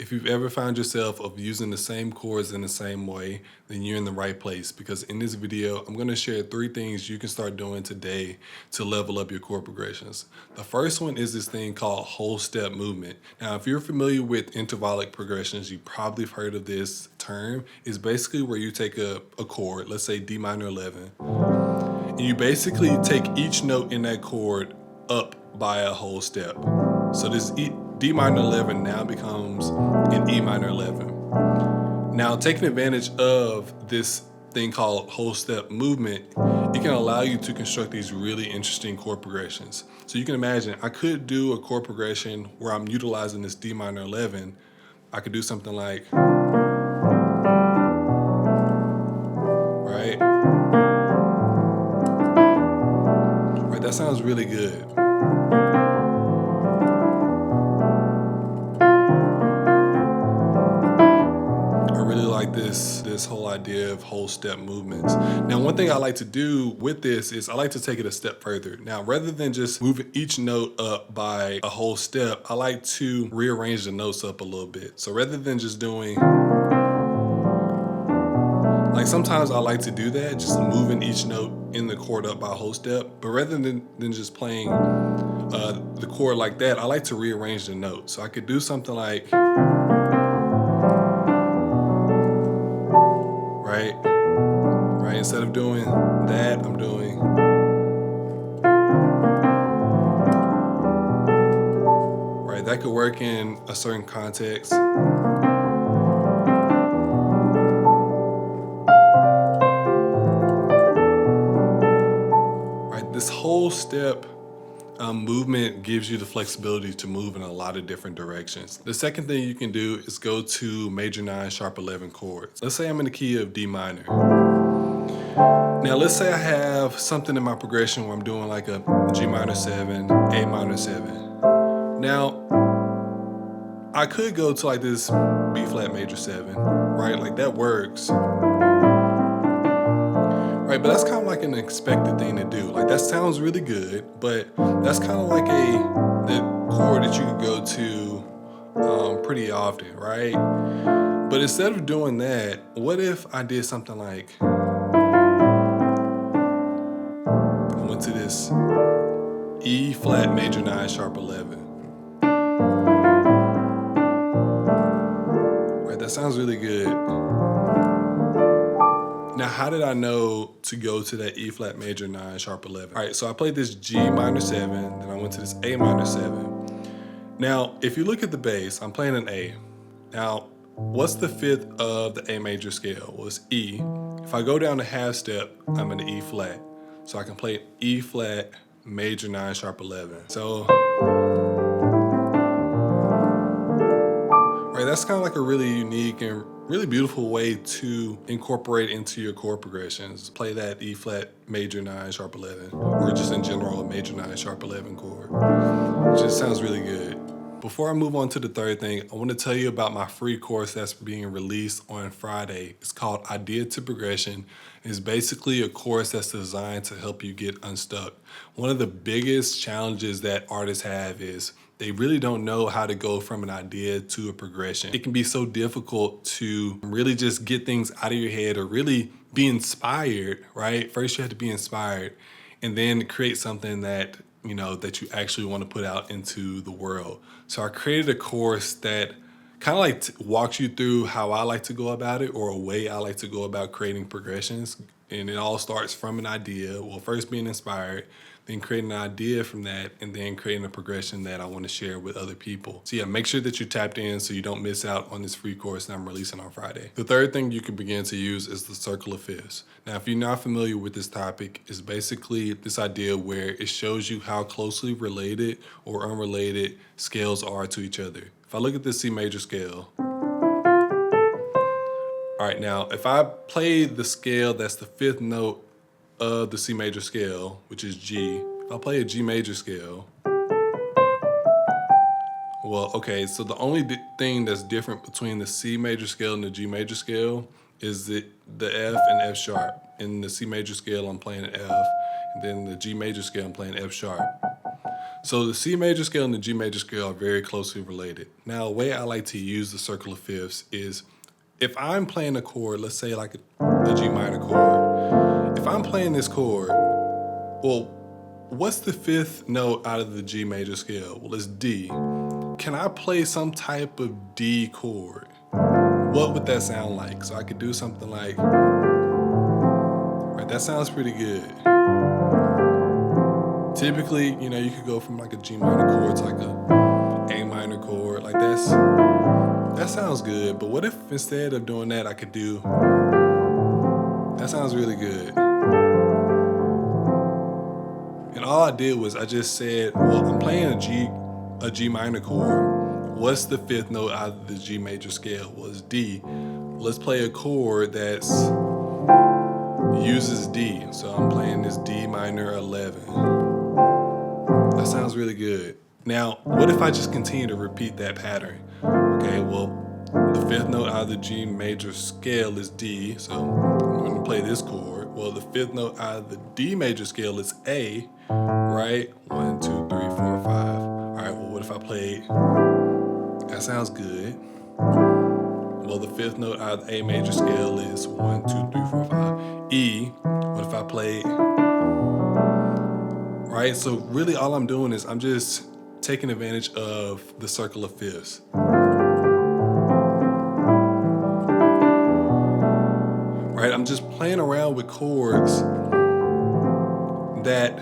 If you've ever found yourself of using the same chords in the same way, then you're in the right place, because in this video, I'm going to share 3 things you can start doing today to level up your chord progressions. The first one is this thing called Wholestep movement. Now, if you're familiar with intervallic progressions, you probably have heard of this term. It's basically where you take a chord, let's say D minor 11, and you basically take each note in that chord up by a whole step. So this D minor 11 now becomes an E minor 11. Now, taking advantage of this thing called Wholestep movement, it can allow you to construct these really interesting chord progressions. So you can imagine, I could do a chord progression where I'm utilizing this D minor 11. I could do something like, right? Right, that sounds really good. This whole idea of whole step movements. Now, one thing I like to do with this is I like to take it a step further. Now, rather than just moving each note up by a whole step, I like to rearrange the notes up a little bit. So rather than just doing, like sometimes I like to do that, just moving each note in the chord up by a whole step, but rather than just playing the chord like that, I like to rearrange the notes. So I could do something like, right? Instead of doing that, I'm doing, right? That could work in a certain context. Right? This whole step movement gives you the flexibility to move in a lot of different directions. The second thing you can do is go to major 9 sharp 11 chords. Let's say I'm in the key of D minor. Now, let's say I have something in my progression where I'm doing like a G minor 7, A minor 7. Now, I could go to like this B flat major 7, right? Like that works. Right, but that's kind of like an expected thing to do. Like that sounds really good, but that's kind of like the chord that you could go to pretty often, right? But instead of doing that, what if I did something like, I went to this E flat major 9 sharp 11. Right, that sounds really good. Now, how did I know to go to that E flat major 9 sharp 11? All right, so I played this G minor 7, then I went to this A minor 7. Now, if you look at the bass, I'm playing an A. Now, what's the 5th of the A major scale? Well, it's E. If I go down a half step, I'm in the E flat. So I can play E flat major 9 sharp 11. So, right, that's kind of like a really unique and really beautiful way to incorporate into your chord progressions. Play that E flat major 9 sharp 11, or just in general a major 9 sharp 11 chord. It just sounds really good. Before I move on to the third thing, I want to tell you about my free course that's being released on Friday. It's called Idea to Progression. It's basically a course that's designed to help you get unstuck. One of the biggest challenges that artists have is they really don't know how to go from an idea to a progression. It can be so difficult to really just get things out of your head or really be inspired, right? First you have to be inspired and then create something that that you actually want to put out into the world. So I created a course that kind of like walks you through how I like to go about it, or a way I like to go about creating progressions. And it all starts from an idea. Well, first being inspired, then creating an idea from that, and then creating a progression that I want to share with other people. So yeah, make sure that you're tapped in so you don't miss out on this free course that I'm releasing on Friday. The third thing you can begin to use is the circle of fifths. Now, if you're not familiar with this topic, it's basically this idea where it shows you how closely related or unrelated scales are to each other. If I look at the C major scale, all right, now if I play the scale that's the 5th note of the C major scale, which is G, if I play a G major scale, well, okay, so the only thing that's different between the C major scale and the G major scale is the F and F sharp. In the C major scale, I'm playing an F, and then the G major scale, I'm playing F sharp. So the C major scale and the G major scale are very closely related. Now, a way I like to use the circle of fifths is if I'm playing a chord, let's say like a G minor chord, if I'm playing this chord, well, what's the fifth note out of the G major scale? Well, it's D. Can I play some type of D chord? What would that sound like? So I could do something like, right, that sounds pretty good. Typically, you know, you could go from like a G minor chord to like a minor chord. Like that sounds good. But what if instead of doing that, I could do, that sounds really good. And all I did was I just said, well, I'm playing a G minor chord. What's the fifth note out of the G major scale? Well, it's D. Let's play a chord that's uses D. So I'm playing this D minor 11. That sounds really good. Now, what if I just continue to repeat that pattern? Okay, well, the fifth note out of the G major scale is D, so I'm going to play this chord. Well, the fifth note out of the D major scale is A, right? 1, 2, 3, 4, 5. All right, well, what if I played, that sounds good. Well, the fifth note out of the A major scale is 1, 2, 3, 4, 5. E, what if I played, right? So really all I'm doing is I'm just taking advantage of the circle of fifths. Right? I'm just playing around with chords that's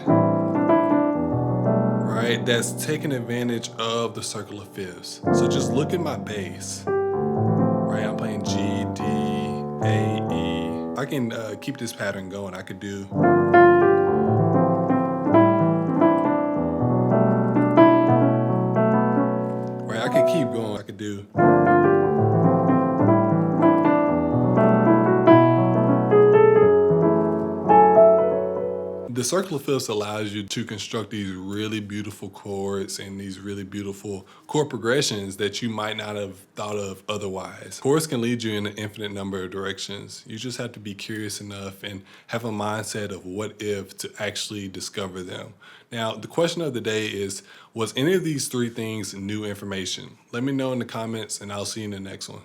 taking advantage of the circle of fifths. So just look at my bass. Right? I'm playing G, D, A, E. I can keep this pattern going. I could do, right? I could keep going. I could do. The circle of fifths allows you to construct these really beautiful chords and these really beautiful chord progressions that you might not have thought of otherwise. Chords can lead you in an infinite number of directions. You just have to be curious enough and have a mindset of what if to actually discover them. Now, the question of the day is, was any of these three things new information? Let me know in the comments and I'll see you in the next one.